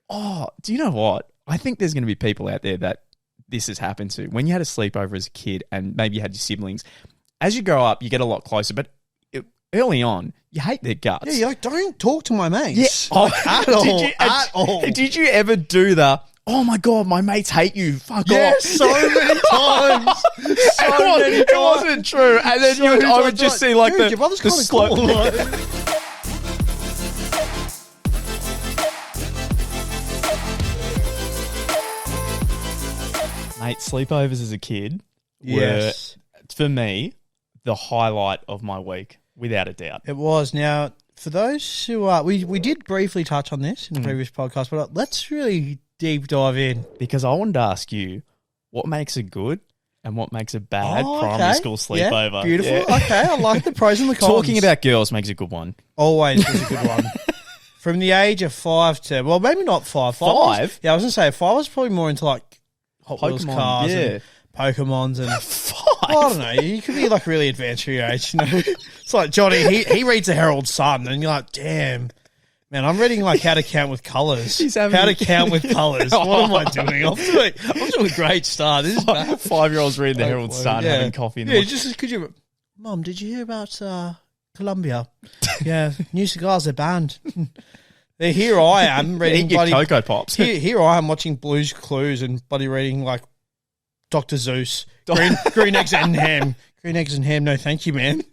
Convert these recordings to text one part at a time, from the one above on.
do you know what? I think there's going to be people out there that this has happened to. When you had a sleepover as a kid and maybe you had your siblings, as you grow up, you get a lot closer. But early on, you hate their guts. Yeah, you're like, don't talk to my mates. Yeah. At all. Did you ever do the, oh my God, my mates hate you, fuck off? Yes, so many times. It wasn't true. And then I would just see like your brother's the kind of slope. cool. Mate, sleepovers as a kid Yes. were, for me, the highlight of my week, without a doubt. It was. Now, for those who we did briefly touch on this in the previous podcast, but let's really deep dive in. Because I wanted to ask you, what makes a good and what makes a bad primary school sleepover? Yeah, beautiful. Yeah. Okay, I like the pros and the cons. Talking about girls makes a good one. Always was a good one. From the age of 5 to, well, maybe not 5. Five? Yeah, I was going to say 5 was probably more into like Hot Wheels Pokemon, cars and Pokemons and... 5? Well, I don't know. You could be like really advanced for your age. You know? It's like Johnny, he reads the Herald Sun and you're like, damn, man, I'm reading like how to count with colours. How to count with colours. What am I doing? I'm doing a great start. This is bad. 5-year-olds reading the Herald Sun, having coffee in the morning. Just could you... Mum, did you hear about Colombia? Yeah, new cigars are banned. Here I am reading Eat your Cocoa Pops. Here I am watching Blue's Clues and buddy reading like Dr. Zeus, green eggs and ham. Green eggs and ham, no thank you, man.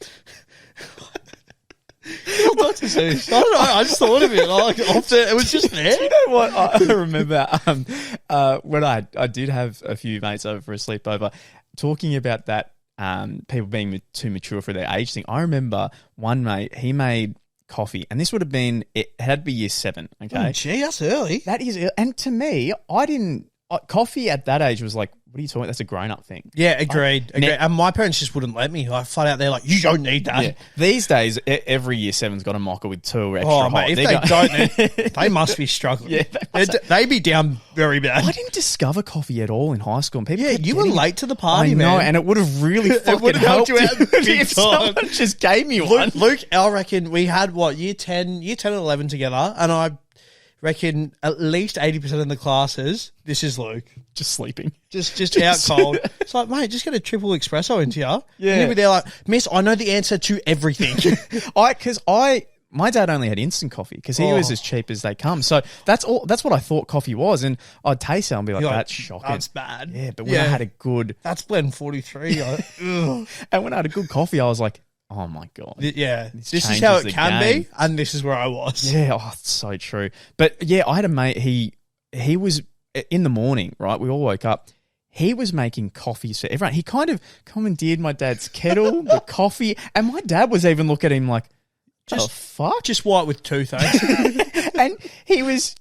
Dr. Zeus. I don't know, I just thought of it. It was just there. Do you know what? I remember when I did have a few mates over for a sleepover, talking about that, people being too mature for their age thing. I remember one mate, he made coffee, and this would have been, it had to be year 7, okay? Oh, gee, that's early. That is, and to me, coffee at that age was like, what are you talking about? That's a grown-up thing. Yeah, agreed. And my parents just wouldn't let me. I flat out there like, you don't need that. Yeah. These days, every year 7's got a mocha with 2 extra hot. Mate, if they don't, they must be struggling. Yeah, they'd be down very bad. I didn't discover coffee at all in high school. And people you were late to the party, I know, man. and it would have really fucking helped helped you out big if someone time. just gave me one. Luke, I reckon we had year 10 and 11 together, and I reckon at least 80% of the classes, this is Luke. Just sleeping. Just out cold. It's like, mate, just get a triple espresso into you. Yeah. And he'll be there like, miss, I know the answer to everything. My dad only had instant coffee because he was as cheap as they come. So that's what I thought coffee was. And I'd taste it and be like, that's shocking. That's bad. Yeah, but when I had a good... That's blend 43. And when I had a good coffee, I was like, oh my God. Yeah. This is how it can be, and this is where I was. Yeah, it's so true. But yeah, I had a mate, he was in the morning, right? We all woke up. He was making coffees for everyone. He kind of commandeered my dad's kettle, the coffee, and my dad was even looking at him like, fuck? Just white with toothache. And he was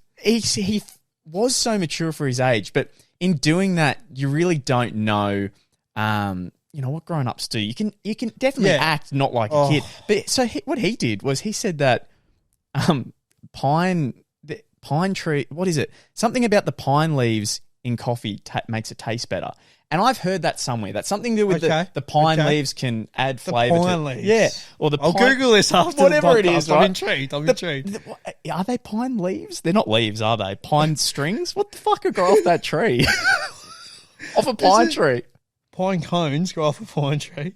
so mature for his age, but in doing that, you really don't know what grown-ups do. You can definitely act not like a kid. But so what he did was he said that pine tree, what is it? Something about the pine leaves in coffee makes it taste better. And I've heard that somewhere. That's something to do with the pine leaves can add flavour. The pine leaves. Yeah. Or I'll Google this after whatever the podcast. it is, right? I'm intrigued. Are they pine leaves? They're not leaves, are they? Pine strings? What the fuck would grow off that tree? Off a pine tree. Pine cones grow off a pine tree.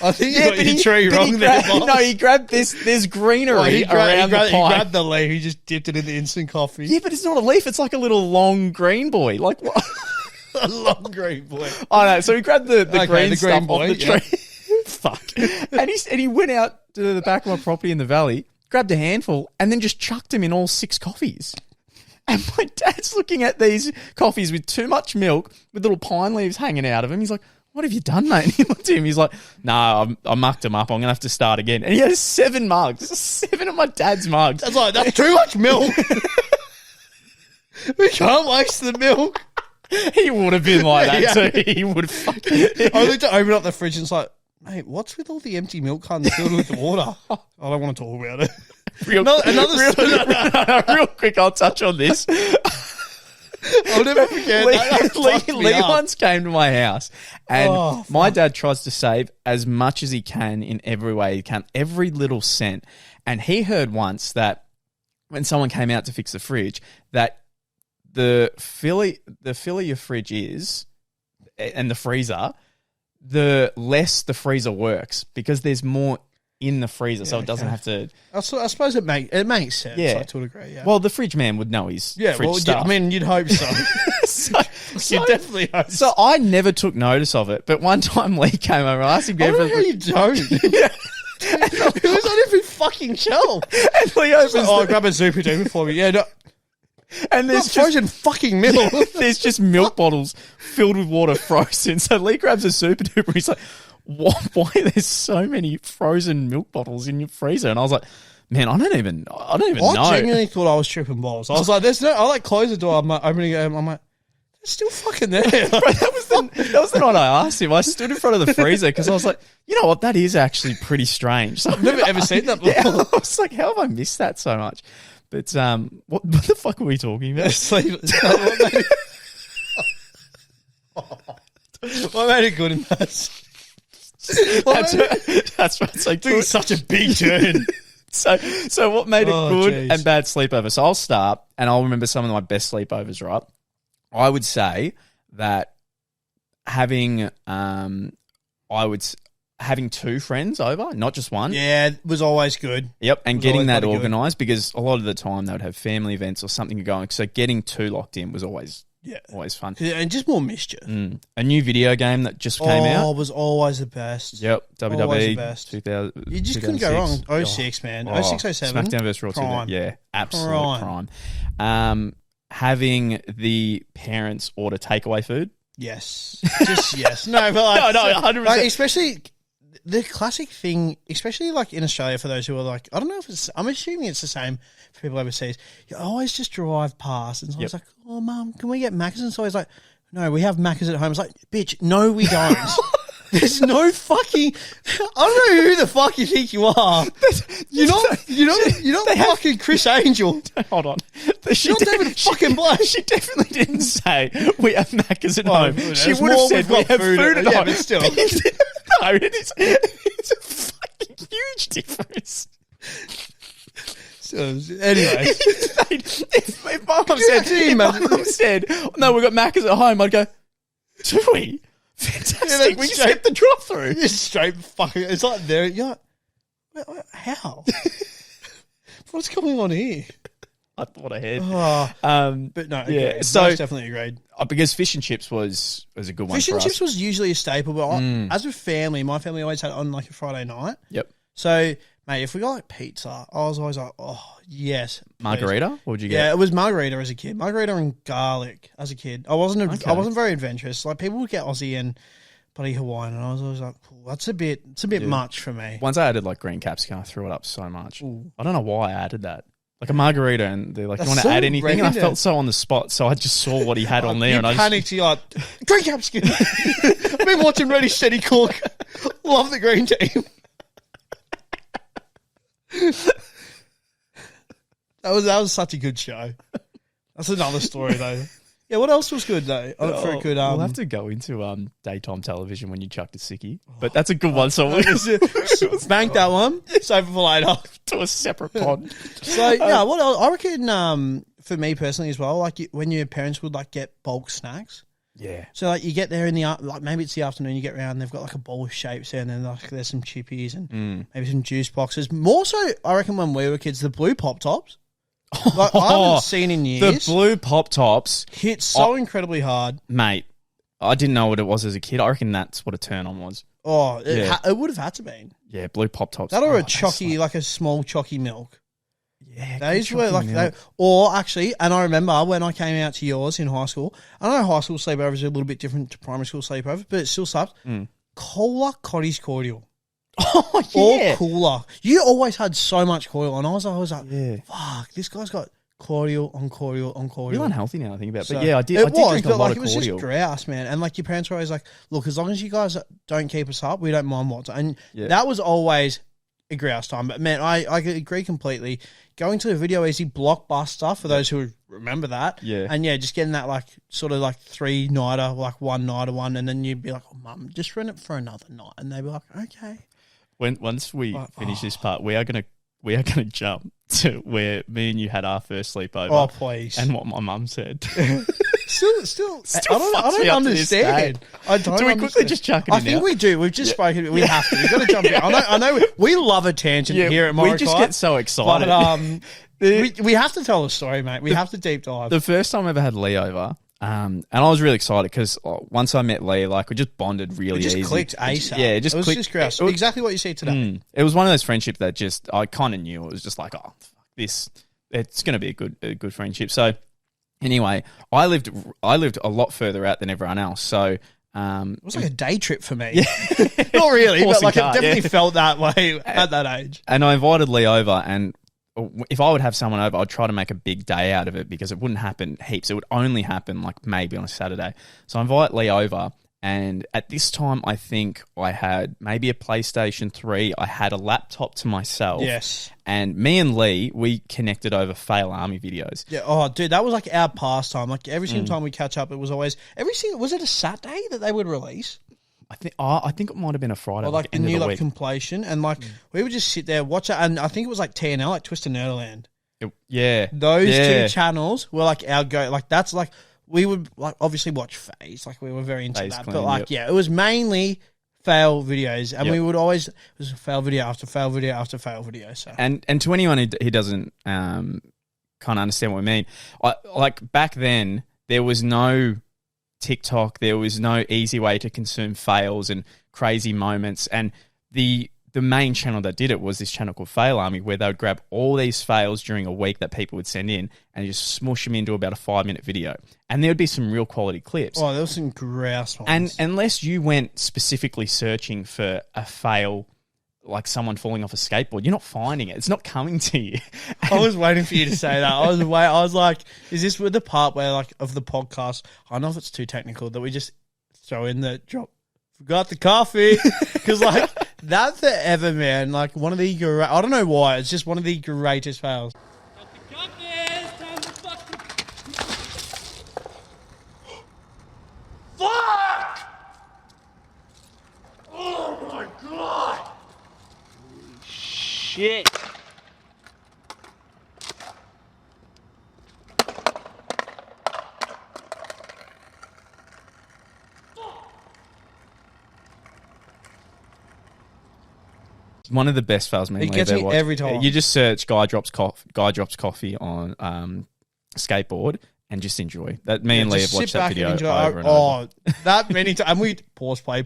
I think you got your tree wrong there, boss. No, he grabbed this. There's greenery around the pine. He grabbed the leaf. He just dipped it in the instant coffee. Yeah, but it's not a leaf. It's like a little long green boy. Like what? A long green boy. I know. So he grabbed the green stuff boy, off the tree. Fuck. And he went out to the back of my property in the valley, grabbed a handful, and then just chucked them in all 6 coffees. And my dad's looking at these coffees with too much milk, with little pine leaves hanging out of him. He's like, what have you done, mate? And he looked at him. He's like, no, I mucked them up. I'm going to have to start again. And he had 7 mugs. 7 of my dad's mugs. That's like, that's too much milk. We can't waste the milk. He would have been like that too. He would fucking... I looked to open up the fridge and it's like, mate, what's with all the empty milk cartons filled with water? I don't want to talk about it. Real quick, I'll touch on this. I'll never forget. Lee once came to my house and my dad tries to save as much as he can in every way he can, every little cent. And he heard once that when someone came out to fix the fridge, that the filler your fridge is and the freezer, the less the freezer works because there's more in the freezer, so it doesn't have to. I suppose it makes sense. Yeah, like, to a degree. Yeah. Well, the fridge man would know his fridge stuff. I mean, you'd hope so. You'd definitely hope so. So I never took notice of it, but one time Lee came over, I asked him. I don't know how you don't. Yeah. It was on every fucking shelf. And Lee opens grab a super duper for me. Yeah, no. And there's frozen fucking milk. There's just milk bottles filled with water frozen. So Lee grabs a super duper. He's like, why there's so many frozen milk bottles in your freezer? And I was like, man, I don't even know. I genuinely thought I was tripping balls. I was like, I close the door. I'm like, opening it. I'm like, it's still fucking there. Bro, that was the night I asked him. I stood in front of the freezer because I was like, you know what? That is actually pretty strange. So I've never ever seen that before. Yeah, I was like, how have I missed that so much? But what the fuck are we talking about? What made it good in that? That's right. So it's such a big turn. So what made it good and bad sleepover? So I'll start, and I'll remember some of my best sleepovers. Right, I would say that having two friends over, not just one. Yeah, it was always good. Yep, and getting that organised because a lot of the time they would have family events or something going. So getting two locked in was always fun. And just more mischief. A new video game that just came out. Oh, was always the best. Yep, WWE always the best. 2000. You just couldn't go wrong. 06, man. 06, 07. SmackDown vs. Raw 2. Yeah, absolute prime. Having the parents order takeaway food. Yes. Just yes. No, but like, no, 100%. Like, especially the classic thing, especially like in Australia for those who are like, I don't know if it's, I'm assuming it's the same for people overseas. You always just drive past and so I was like, oh, Mum, can we get Macca's? And so I was like, no, we have Macca's at home. It's like, bitch, no, we don't. There's no fucking. I don't know who the fuck you think you are. You're not fucking Chris Angel. Hold on. You're not David fucking Black. She definitely didn't say we have Macca's at home. She would have said we have food at home. Yeah, but still. No, it's a fucking huge difference. So, anyway, if Mum said, no, we've got Macca's at home, I'd go, do we? Fantastic. We just get the drop through. It's straight fucking. It's like there. You're like, how? What's going on here? I thought ahead. But no, yeah. So most definitely agreed. Because fish and chips was a good one. Fish and chips was usually a staple, but as a family, my family always had it on like a Friday night. Yep. So, mate, if we got like pizza, I was always like, oh yes, margarita. What would you get? Yeah, it was margarita as a kid. Margarita and garlic as a kid. I wasn't very adventurous. Like people would get Aussie and bloody Hawaiian, and I was always like, it's a bit much for me. Once I added like green capsicum, I threw it up so much. Ooh. I don't know why I added that. Like a margarita, and they're like, "Do you want to add anything?" Random. And I felt so on the spot, so I just saw what he had on there, and I panicked. You're like, green capsicum. I've been watching Ready Steady Cook. Love the green team. That was such a good show. That's another story though. Yeah, what else was good though? For a good, we'll have to go into daytime television when you chucked a sickie, but that's a good one. So we'll bank that one. Save it for later to a separate pod. So yeah, what else? I reckon for me personally as well, like when your parents would like get bulk snacks. Yeah. So like you get there in the like maybe it's the afternoon, you get around, they've got like a bowl of shapes there, and then like there's some chippies and maybe some juice boxes. More so, I reckon when we were kids, the blue pop tops. Like, I haven't seen in years. The blue pop tops hit so incredibly hard, mate. I didn't know what it was as a kid. I reckon that's what a turn on was. Oh, it would have had to be. Yeah, blue pop tops. That or a chalky, like a small chalky milk. Yeah, those were like they, or actually, and I remember when I came out to yours in high school. I know high school sleepovers are a little bit different to primary school sleepovers, but it still sucks. Cola cottage cordial. Oh yeah, or cooler. You always had so much cordial, and I was like, fuck, this guy's got cordial on cordial on cordial. You're unhealthy now, I think about it. But yeah, I did drink a lot of cordial. It was just grouse, man. And like your parents were always like, look, as long as you guys don't keep us up, we don't mind what. And that was always a grouse time. But man, I agree completely. Going to the Video Easy Blockbuster, for those who remember that. Yeah. And yeah, just getting that like sort of like 3-nighter, like 1-nighter one. And then you'd be like, oh, Mum, just rent it for another night. And they'd be like, okay. Once we finish this part, we are going to we are going to jump to where me and you had our first sleepover. Oh, please. And what my mum said. Still I don't understand. I don't. Do we quickly just chuck it in? I think we do. We've just spoken. We have to. We've got to jump in. I know. We love a tangent here at Morokaii. We just get so excited. But we have to tell the story, mate. We have to deep dive. The first time I ever had Lee over, and I was really excited because once I met Lee, like we just bonded really easy. It just clicked ASAP. Yeah, it was just grouse. Exactly what you see today. It was one of those friendships that just I kind of knew. It was just like, oh, it's going to be a good friendship. So anyway, I lived a lot further out than everyone else. So it was like a day trip for me. Yeah. Not really, but like it definitely felt that way at that age. And I invited Lee over, and if I would have someone over, I'd try to make a big day out of it because it wouldn't happen heaps. It would only happen like maybe on a Saturday. So I invite Lee over, and at this time, I think I had maybe a PlayStation 3. I had a laptop to myself. Yes. And me and Lee, we connected over Fail Army videos. Yeah. Oh, dude, that was like our pastime. Like every single time we catch up, it was always was it a Saturday that they would release? I think it might have been a Friday. Or like the new like completion, and like we would just sit there watch it, and I think it was like TNL, like Twisted Nerdland. Those two channels were like our go. Like that's like we would like obviously watch FaZe, like we were very into that, but like it was mainly fail videos, and we would always it was fail video after fail video after fail video. So and to anyone who doesn't kind of understand what we mean, like back then there was no TikTok, there was no easy way to consume fails and crazy moments, and the main channel that did it was this channel called Fail Army, where they would grab all these fails during a week that people would send in and just smush them into about a 5-minute video, and there would be some real quality clips. Oh, there was some grouse ones. And unless you went specifically searching for a fail, like someone falling off a skateboard, you're not finding it. It's not coming to you. I was waiting for you to say that. I was like, is this with the part where like of the podcast? I don't know if it's too technical that we just throw in the drop. Forgot the coffee, because like that forever, man. Like one of the I don't know why. It's just one of the greatest fails. Fuck! Oh my god! Shit. One of the best fails, man. It gets me every time. You just search guy drops coffee on skateboard and just enjoy that. Me and Lee have watched that video over and over. That many times. And we pause play.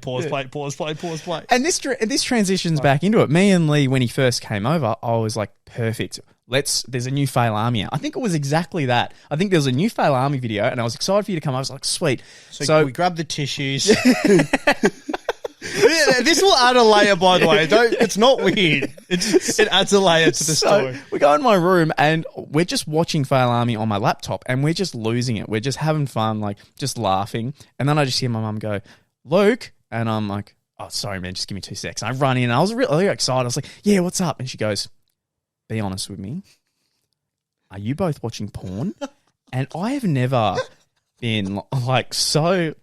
And this transitions back into it. Me and Lee, when he first came over, I was like, perfect. There's a new Fail Army. I think it was exactly that. I think there was a new Fail Army video, and I was excited for you to come. I was like, sweet. So we grabbed the tissues. This will add a layer, by the way. It's not weird. It adds a layer to the story. We go in my room and we're just watching Fail Army on my laptop, and we're just losing it. We're just having fun, like just laughing. And then I just hear my mum go, Luke, and I'm like, oh, sorry, man, just give me 2 seconds. And I run in, and I was really excited. I was like, yeah, what's up? And she goes, be honest with me. Are you both watching porn? And I have never been like so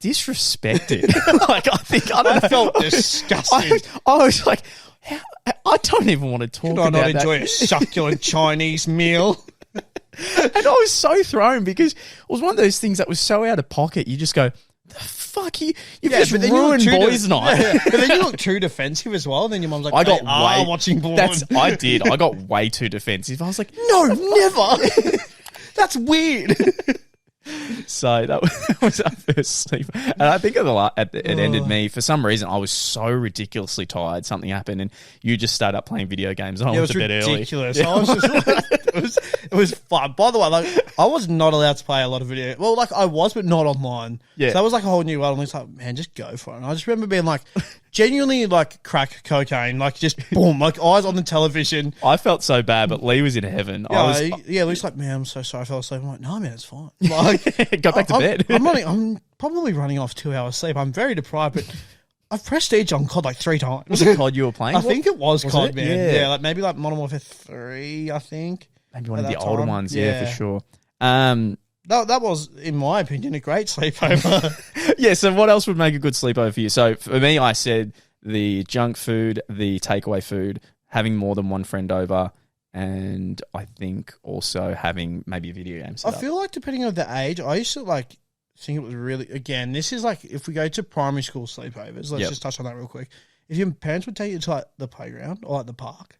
disrespected. Like I felt disgusting. I was like, I don't even want to talk about that. Could I not enjoy a succulent Chinese meal? And I was so thrown because it was one of those things that was so out of pocket. You just go, the fuck, you've just ruined boys' night. Yeah. But then you look too defensive as well. And then your mum's like, I got watching porn. I did. I got way too defensive. I was like, no, never. That's weird. So that was our first sleep, and I think it ended me. For some reason, I was so ridiculously tired. Something happened, and you just started up playing video games. And I went to bed early. Ridiculous. I was just like, it was fun. By the way, like I was not allowed to play a lot of video. Well, like I was, but not online. Yeah, so that was like a whole new world. And it's like, man, just go for it. And I just remember being like, genuinely like crack cocaine, like just boom, like eyes on the television. I felt so bad, but Lee was in heaven. Lee's like, man, I'm so sorry, I fell asleep. I'm like, no, man, it's fine. Like, go back to bed. I'm probably running off 2 hours sleep. I'm very deprived, but I've prestige on COD like 3 times. Was it COD you were playing? I think it was COD, man. Yeah, like maybe like Modern Warfare 3, I think. Maybe one of the older ones, yeah, for sure. That was, in my opinion, a great sleepover. Yeah, so what else would make a good sleepover for you? So for me, I said the junk food, the takeaway food, having more than one friend over, and I think also having maybe a video game set I feel like depending on the age, I used to like think it was really, again, this is like if we go to primary school sleepovers, let's just touch on that real quick. If your parents would take you to like the playground or like the park,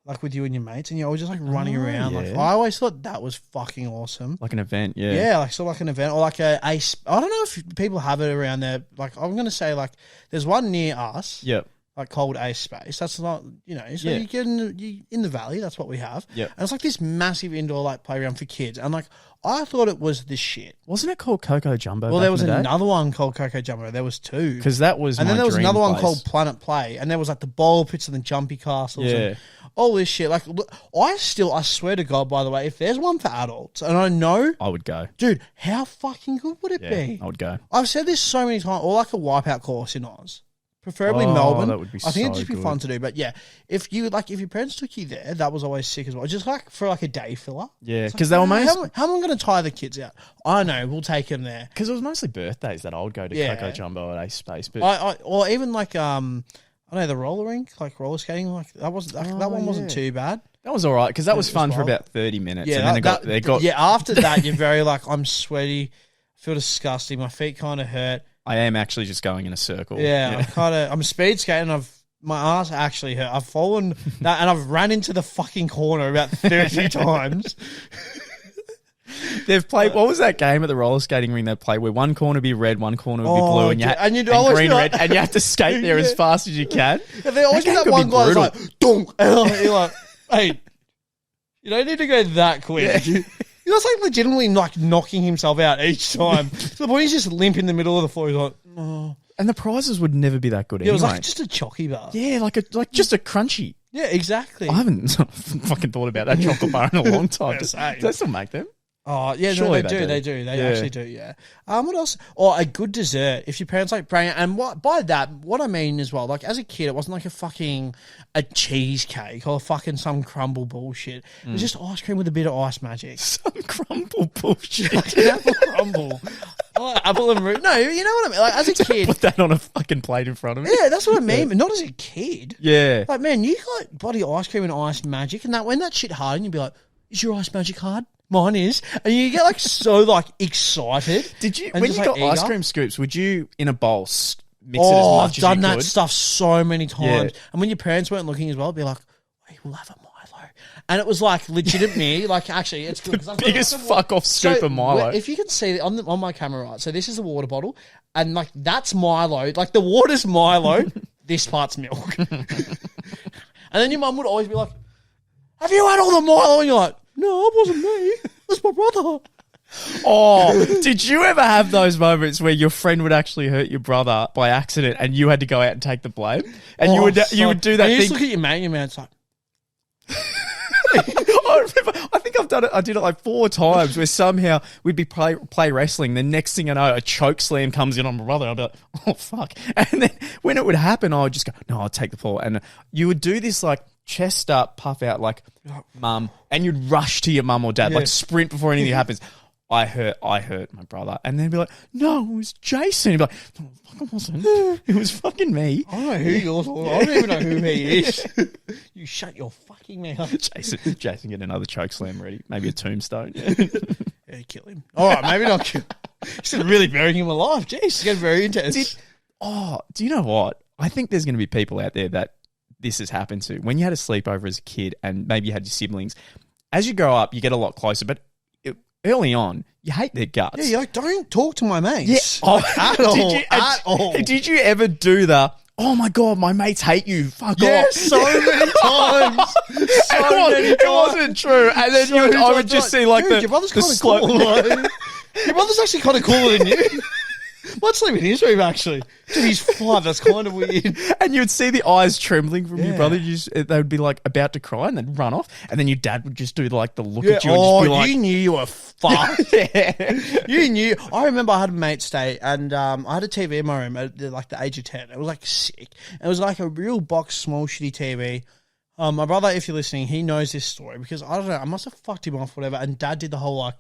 like with you and your mates, and you're always just like running around. Yeah. Like I always thought that was fucking awesome. Like an event, yeah. Yeah, like like an event or like I don't know if people have it around there. Like I'm gonna say like there's one near us. Yep. Like called Ace Space. That's not, so you get in the valley. That's what we have. Yeah. And it's like this massive indoor like playground for kids. And like I thought it was the shit. Wasn't it called Coco Jumbo? Well, there was another one called Coco Jumbo. There was two. Because that was, and then my there was dream another one place. called Planet Play. And there was like the ball pits and the jumpy castles. Yeah. And all this shit. Like look, I swear to God, by the way, if there's one for adults, and I know, I would go. dude, how fucking good would it be? I would go. I've said this so many times. Or like a wipeout course in Oz. Preferably Melbourne. That would be I think so it'd just be good. fun to do. But yeah, if your parents took you there, that was always sick as well. Just like for like a day filler. Yeah, because they were mostly... How am I going to tie the kids out? I know, we'll take them there. Because it was mostly birthdays that I would go to Coco Jumbo at Ace Space. But or even like I know the roller rink, like roller skating, like that one wasn't too bad. that was all right, because that was fun for about 30 minutes. Yeah, and then they got after that you're very like, I'm sweaty, I feel disgusting, my feet kind of hurt. I am actually just going in a circle. Yeah. I'm speed skating. My ass actually hurt. I've fallen that, and I've ran into the fucking corner about 30 times. They've played. What was that game at the roller skating ring they played where one corner would be red, one corner would be blue, and you'd always green, red, and you have to skate there as fast as you can. And they always get that one guy that's like, dunk, and you're like, hey, you don't need to go that quick. Yeah. He was like legitimately like knocking himself out each time. To the point he's just limp in the middle of the floor. He's like, oh. And the prizes would never be that good It anyway. was like just a chocky bar. Yeah, like just a crunchy. Yeah, exactly. I haven't fucking thought about that chocolate bar in a long time. Do they still make them? Oh, yeah, Surely no, they do. They Yeah. actually do, yeah. What else? Or a good dessert. If your parents like bring it, and by that, what I mean as well, like as a kid, it wasn't like a cheesecake or fucking some crumble bullshit. It was just ice cream with a bit of ice magic. Some crumble bullshit. Apple crumble. Apple and root. No, you know what I mean? Like as a kid. Put that on a fucking plate in front of me. Yeah, that's what I mean. But not as a kid. Yeah. Like, man, you got bloody ice cream and ice magic, and that when that shit hard, and you'd be like, is your ice magic hard? Mine is. And you get like so like excited. Did you, and when just, you like, got ice eager? cream scoops, would you in a bowl mix it as much I've as you done that could? stuff so many times. Yeah. And when your parents weren't looking as well, it'd be like, wait, we'll have a Milo. And it was like legit me. Like actually, it's good. The biggest fuck off scoop of Milo. If you can see on my camera, right? So this is a water bottle, and like that's Milo. Like the water's Milo. This part's milk. And then your mum would always be like, have you had all the Milo? And you're like, no, it wasn't me. It was my brother. Oh, did you ever have those moments where your friend would actually hurt your brother by accident and you had to go out and take the blame? And you would do that and you thing. just look at your mate and your mate's like, I remember, I think I've done it. I did it like 4 times where somehow we'd be play wrestling. The next thing I know, a choke slam comes in on my brother. I'd be like, oh, fuck. And then when it would happen, I would just go, no, I'll take the fall. And you would do this like chest up, puff out like mum. And you'd rush to your mum or dad, like sprint before anything happens. I hurt my brother. And then be like, no, it was Jason. He'd be like, no, fuck, it wasn't. It was fucking me. I don't know who you're talking about. I don't even know who he is. You shut your fucking mouth. Jason, get another choke slam ready. Maybe a tombstone. Yeah, kill him. All right, maybe not kill him. He's really burying him alive. Jeez, it's getting very intense. Do you know what? I think there's going to be people out there that this has happened to. When you had a sleepover as a kid and maybe you had your siblings, as you grow up, you get a lot closer. But early on, you hate their guts. Yeah, you're like, don't talk to my mates. Yeah. At all. Did you ever do the, oh my God, my mates hate you, fuck off? Yes, so many times. It wasn't true. And then I would just see like your brother's the kind of slow... cool. Your brother's actually kind of cooler than you. Let's sleep in his room, actually. Dude, he's 5. That's kind of weird. And you would see the eyes trembling from your brother. They would be like about to cry and they'd run off. And then your dad would just do like the look at you and just be like... you knew you were fucked. You knew. I remember I had a mate stay and I had a TV in my room at like the age of 10. It was like sick. It was like a real box, small, shitty TV. My brother, if you're listening, he knows this story because I don't know, I must have fucked him off, whatever. And dad did the whole like,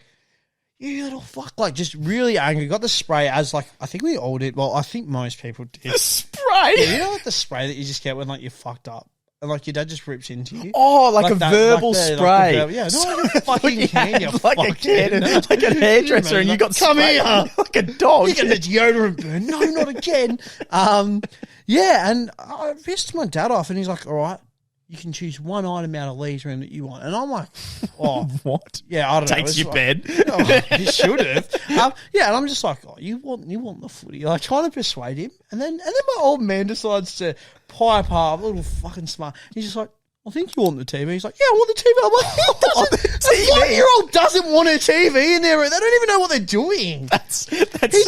you little fuck, like just really angry. Got the spray as like, I think we all did. Well, I think most people did. The spray? Yeah, you know like the spray that you just get when like you're fucked up. and like your dad just rips into you. Oh, like a that, verbal like spray. Yeah, no, you fucking can. You like a can, like a hairdresser, and you got come here like a dog. You get the deodorant burn. No, not again. Yeah, and I pissed my dad off, and he's like, "All right, you can choose one item out of Lee's room that you want." And I'm like, "Oh, what? Yeah, I don't know." Takes your bed. Oh, you should have. Yeah, and I'm just like, "Oh, you want the footy?" Like trying to persuade him, and then my old man decides to pipe up, a little fucking smart. He's just like, "I think you want the TV." He's like, "Yeah, I want the TV." I'm like, "The 1-year-old doesn't want a TV in there. They don't even know what they're doing." That's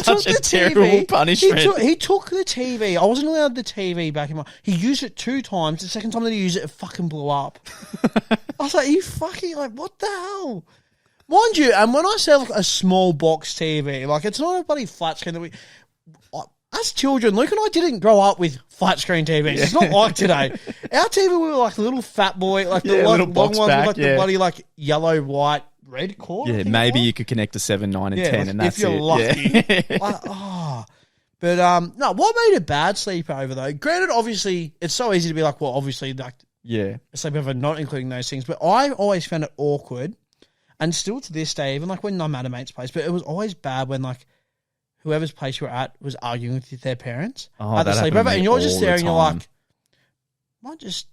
such a terrible punishment. He took the TV. I wasn't allowed the TV back in my... He used it 2 times. The second time that he used it, it fucking blew up. I was like, you fucking... Like, what the hell? Mind you, and when I say like a small box TV, like it's not a bloody flat screen that we... As children, Luke and I didn't grow up with flat screen TVs. It's not like today. Our TV, we were like little fat boy, like the little long ones back, with like the bloody like yellow, white, red cord. Yeah, maybe you could connect to 7, 9, and 10, like, and that's if you're it. lucky. Yeah. Like, But no, what made a bad sleepover though? Granted, obviously, it's so easy to be like, well, obviously, like, a sleepover not including those things. But I always found it awkward, and still to this day, even like when I'm at a mate's place, but it was always bad when like whoever's place you were at was arguing with their parents at the sleepover, and you're just there and you're like, might just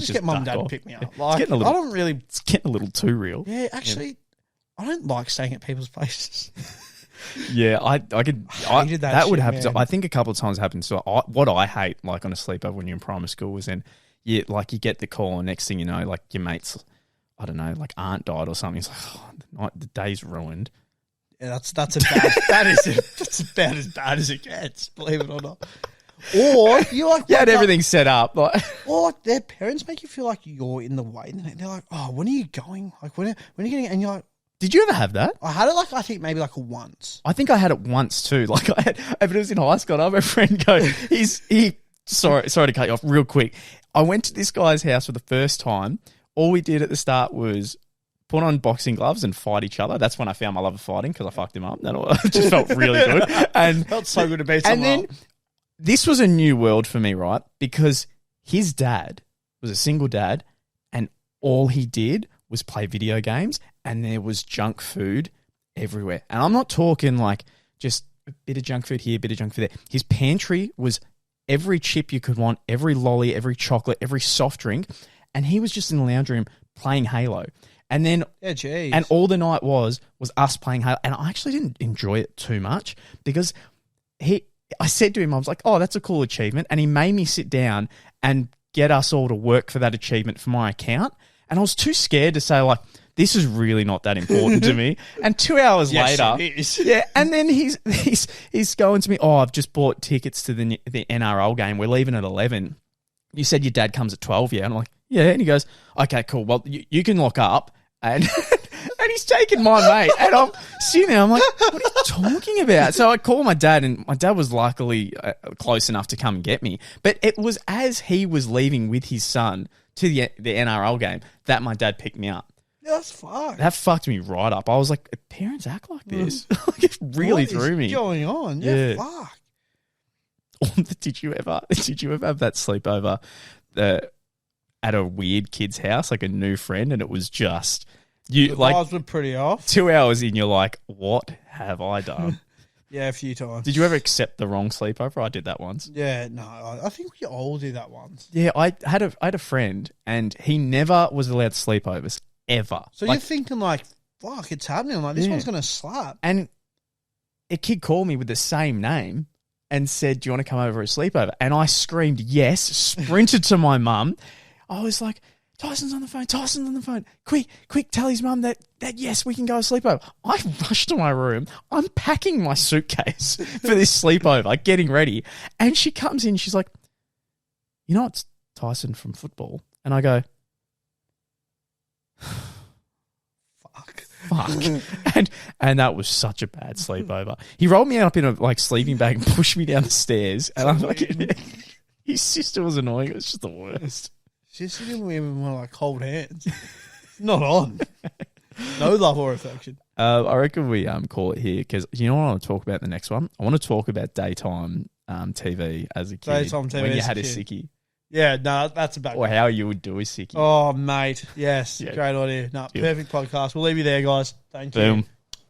get mum and dad to pick me up. Like, it's getting a little too real. Yeah, actually, I don't like staying at people's places. Yeah, I could. Hated that would shit, happen. man. I think a couple of times it happened. So what I hate, like on a sleepover when you're in primary school, was then you get the call, and next thing you know, like your mates, I don't know, like aunt died or something. It's like, the day's ruined. Yeah, that's about as bad as it gets, believe it or not. Or you like you had everything set up, like, or their parents make you feel like you're in the way. They're like, "Oh, when are you going? Like when are you getting?" And you're like, did you ever have that? I had it like I think maybe like once. I think I had it once too. Like I had, if it was in high school, I have a friend go. Sorry to cut you off real quick. I went to this guy's house for the first time. All we did at the start was put on boxing gloves and fight each other. That's when I found my love of fighting because I fucked him up. That just felt really good. And felt so good to beat someone And then this was a new world for me, right? Because his dad was a single dad and all he did was play video games and there was junk food everywhere. And I'm not talking like just a bit of junk food here, a bit of junk food there. His pantry was every chip you could want, every lolly, every chocolate, every soft drink. And he was just in the lounge room playing Halo. And then, and all the night was us playing Halo. And I actually didn't enjoy it too much because I said to him, I was like, oh, that's a cool achievement. And he made me sit down and get us all to work for that achievement for my account. And I was too scared to say, like, this is really not that important to me. And 2 hours later, it is. Yeah, and then he's going to me, oh, I've just bought tickets to the NRL game. We're leaving at 11. You said your dad comes at 12, yeah? And I'm like, yeah. And he goes, okay, cool. Well, you can lock up. And and he's taken my mate. And I'm sitting there, I'm like, what are you talking about? So I call my dad, and my dad was luckily close enough to come and get me. But it was as he was leaving with his son to the NRL game that my dad picked me up. Yeah, that's fucked. That fucked me right up. I was like, parents act like this. Like, it really threw me. What's going on? Yeah, fuck. Did you ever have that sleepover at a weird kid's house, like a new friend, and it was just you? The like, vibes were pretty off. 2 hours in, you're like, "What have I done?" Yeah, a few times. Did you ever accept the wrong sleepover? I did that once. Yeah, no, I think we all did that once. Yeah, I had a friend, and he never was allowed sleepovers ever. So you're thinking like, "Fuck, it's happening!" Like this one's gonna slap. And a kid called me with the same name and said, "Do you want to come over a sleepover?" And I screamed yes, sprinted to my mum. I was like, Tyson's on the phone. Quick, tell his mum that yes, we can go sleepover. I rushed to my room. I'm packing my suitcase for this sleepover, getting ready. And she comes in, she's like, you know, it's Tyson from football. And I go, fuck. And that was such a bad sleepover. He rolled me up in a sleeping bag and pushed me down the stairs. And I'm like, his sister was annoying. It was just the worst. She didn't even want to hold hands. Not on. No love or affection. I reckon we call it here because you know what I want to talk about the next one? I want to talk about daytime TV as a kid. Daytime TV when you as had a a kid. sickie. Yeah, no, that's about Or how you would do a sickie. Oh, mate. Yes. Yeah. Great idea. No, perfect podcast. We'll leave you there, guys. Thank you. Boom.